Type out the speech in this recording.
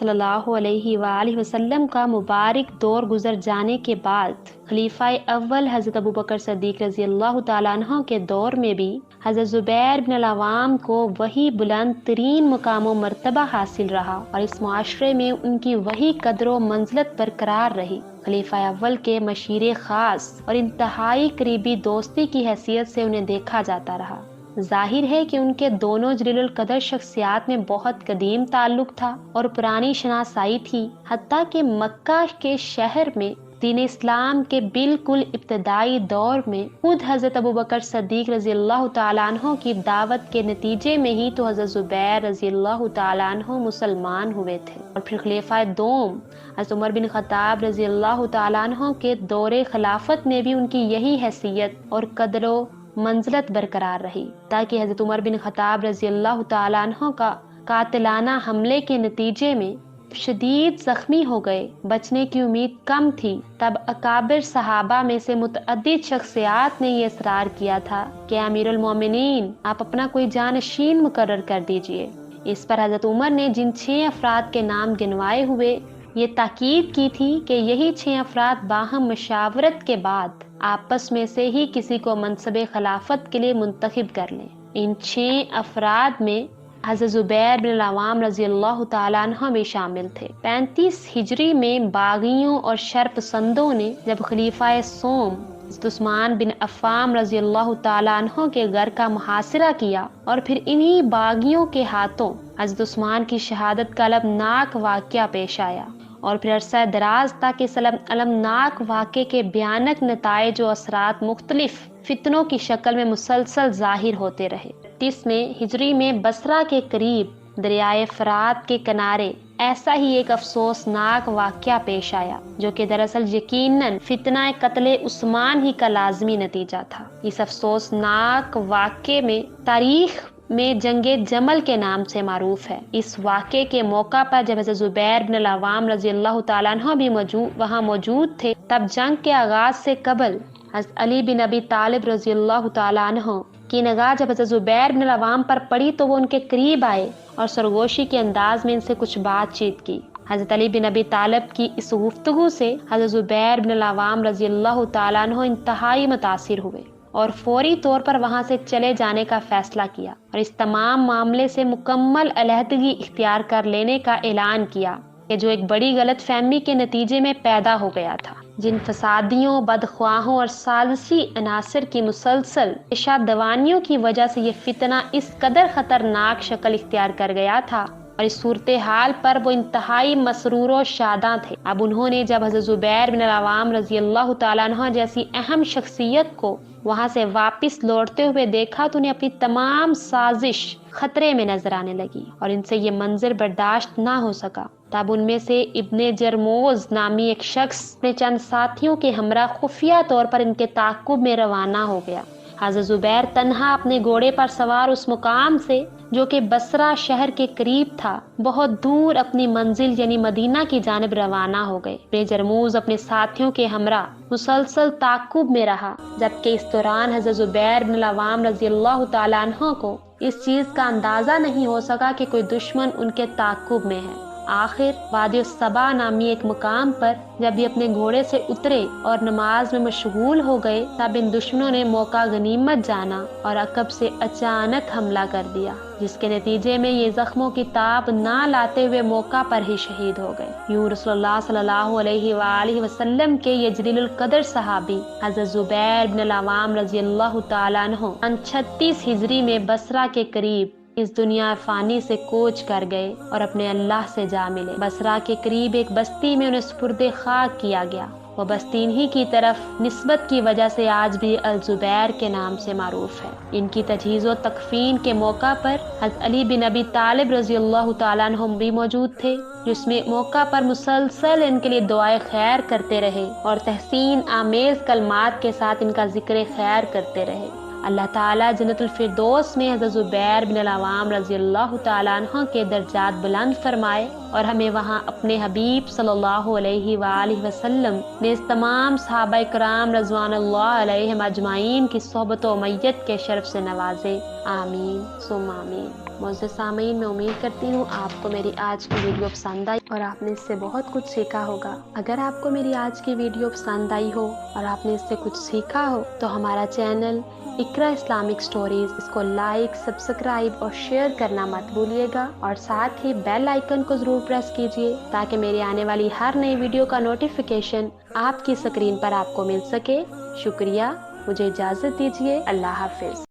صلی اللہ علیہ وآلہ وسلم کا مبارک دور گزر جانے کے بعد خلیفہ اول حضرت ابوبکر صدیق رضی اللہ تعالیٰ عنہ کے دور میں بھی حضرت زبیر بن العوام کو وہی بلند ترین مقام و مرتبہ حاصل رہا اور اس معاشرے میں ان کی وہی قدر و منزلت برقرار رہی۔ خلیفہ اول کے مشیر خاص اور انتہائی قریبی دوستی کی حیثیت سے انہیں دیکھا جاتا رہا۔ ظاہر ہے کہ ان کے دونوں جلیل القدر شخصیات میں بہت قدیم تعلق تھا اور پرانی شناسائی تھی، حتیٰ کہ مکہ کے شہر میں دین اسلام کے بالکل ابتدائی دور میں خود حضرت ابوبکر صدیق رضی اللہ تعالیٰ عنہ کی دعوت کے نتیجے میں ہی تو حضرت زبیر رضی اللہ تعالیٰ عنہ مسلمان ہوئے تھے، اور پھر خلیفہ دوم حضرت عمر بن خطاب رضی اللہ تعالیٰ عنہ کے دور خلافت میں بھی ان کی یہی حیثیت اور قدر و منزلت برقرار رہی، تاکہ حضرت عمر بن خطاب رضی اللہ تعالیٰ عنہ کا قاتلانہ حملے کے نتیجے میں شدید زخمی ہو گئے، بچنے کی امید کم تھی۔ تب اکابر صحابہ میں سے متعدد شخصیات نے یہ اصرار کیا تھا کہ امیر المومنین آپ اپنا کوئی جانشین مقرر کر دیجئے۔ اس پر حضرت عمر نے جن 6 افراد کے نام گنوائے ہوئے یہ تاکید کی تھی کہ یہی 6 افراد باہم مشاورت کے بعد آپس میں سے ہی کسی کو منصب خلافت کے لیے منتخب کر لیں۔ ان 6 افراد میں حضرت زبیر بن العوام رضی اللہ تعالیٰ عنہ بھی شامل تھے۔ 35 ہجری میں باغیوں اور شر پسندوں نے جب خلیفہ سوم حضرت عثمان بن عفان رضی اللہ تعالیٰ عنہ کے گھر کا محاصرہ کیا اور پھر انہی باغیوں کے ہاتھوں حضرت عثمان کی شہادت کا المناک واقعہ پیش آیا، اور پھر عرصہ دراز تک اس المناک واقعے کے بھیانک نتائج و اثرات مختلف فتنوں کی شکل میں مسلسل ظاہر ہوتے رہے۔ 30 ہجری میں بصرہ کے قریب دریائے فرات کے کنارے ایسا ہی ایک افسوسناک واقعہ پیش آیا، جو کہ دراصل یقیناً فتنہ قتل عثمان ہی کا لازمی نتیجہ تھا۔ اس افسوسناک واقعے میں تاریخ میں جنگ جمل کے نام سے معروف ہے۔ اس واقعے کے موقع پر جب حضرت زبیر بن العوام رضی اللہ تعالیٰ عنہ بھی وہاں موجود تھے، تب جنگ کے آغاز سے قبل حضرت علی بن ابی طالب رضی اللہ تعالیٰ عنہ کی نگاہ جب حضرت زبیر بن العوام پر پڑی تو وہ ان کے قریب آئے اور سرگوشی کے انداز میں ان سے کچھ بات چیت کی۔ حضرت علی بن ابی طالب کی اس گفتگو سے حضرت زبیر بن العوام رضی اللہ تعالیٰ عنہ انتہائی متاثر ہوئے اور فوری طور پر وہاں سے چلے جانے کا فیصلہ کیا اور اس تمام معاملے سے مکمل علیحدگی اختیار کر لینے کا اعلان کیا، کہ جو ایک بڑی غلط فہمی کے نتیجے میں پیدا ہو گیا تھا۔ جن فسادیوں، بدخواہوں اور سازشی عناصر کی مسلسل پیشہ دوانیوں کی وجہ سے یہ فتنہ اس قدر خطرناک شکل اختیار کر گیا تھا، اور اس صورتحال پر وہ انتہائی مسرور و شاداں تھے۔ اب انہوں نے جب حضرت زبیر بن العوام رضی اللہ تعالیٰ عنہ جیسی اہم شخصیت کو وہاں سے واپس لوٹتے ہوئے دیکھا تو انہیں اپنی تمام سازش خطرے میں نظر آنے لگی اور ان سے یہ منظر برداشت نہ ہو سکا۔ تب ان میں سے ابن جرموز نامی ایک شخص اپنے چند ساتھیوں کے ہمراہ خفیہ طور پر ان کے تعاقب میں روانہ ہو گیا۔ حضرت زبیر تنہا اپنے گھوڑے پر سوار اس مقام سے جو کہ بصرہ شہر کے قریب تھا بہت دور اپنی منزل یعنی مدینہ کی جانب روانہ ہو گئے۔ ابن جرموز اپنے ساتھیوں کے ہمراہ مسلسل تعاقب میں رہا، جبکہ اس دوران حضرت زبیر بن العوام رضی اللہ تعالیٰ عنہ کو اس چیز کا اندازہ نہیں ہو سکا کہ کوئی دشمن ان کے تعاقب میں ہے۔ آخر وادی الصبا نامی ایک مقام پر جب یہ اپنے گھوڑے سے اترے اور نماز میں مشغول ہو گئے، تب ان دشمنوں نے موقع غنیمت جانا اور عقب سے اچانک حملہ کر دیا، جس کے نتیجے میں یہ زخموں کی تاب نہ لاتے ہوئے موقع پر ہی شہید ہو گئے۔ یوں رسول اللہ صلی اللہ علیہ وآلہ وسلم کے یہ جلیل القدر صحابی حضرت زبیر بن العوام رضی اللہ تعالیٰ عنہ 36 ہجری میں بصرہ کے قریب اس دنیا فانی سے کوچ کر گئے اور اپنے اللہ سے جا ملے۔ بصرہ کے قریب ایک بستی میں انہیں سپرد خاک کیا گیا۔ وہ بستی انہی کی طرف نسبت کی وجہ سے آج بھی الزبیر کے نام سے معروف ہے۔ ان کی تجہیز و تکفین کے موقع پر حضرت علی بن ابی طالب رضی اللہ تعالیٰ عنہ بھی موجود تھے، جس میں موقع پر مسلسل ان کے لیے دعائے خیر کرتے رہے اور تحسین آمیز کلمات کے ساتھ ان کا ذکر خیر کرتے رہے۔ اللہ تعالیٰ جنت الفردوس میں حضرت زبیر بن العوام رضی اللہ تعالیٰ عنہ کے درجات بلند فرمائے اور ہمیں وہاں اپنے حبیب صلی اللہ علیہ وآلہ وسلم نے اس تمام صحابہ کرام رضوان اللہ علیہم اجمعین کی صحبت و میت کے شرف سے نوازے۔ آمین ثم آمین۔ معزز سامعین، میں امید کرتی ہوں آپ کو میری آج کی ویڈیو پسند آئی اور آپ نے اس سے بہت کچھ سیکھا ہوگا۔ اگر آپ کو میری آج کی ویڈیو پسند آئی ہو اور آپ نے اس سے کچھ سیکھا ہو تو ہمارا چینل اقرا اسلامک سٹوریز، اس کو لائک، سبسکرائب اور شیئر کرنا مت بھولیے گا، اور ساتھ ہی بیل آئیکن کو ضرور پریس کیجیے تاکہ میری آنے والی ہر نئی ویڈیو کا نوٹیفیکیشن آپ کی اسکرین پر آپ کو مل سکے۔ شکریہ، مجھے اجازت دیجیے، اللہ حافظ۔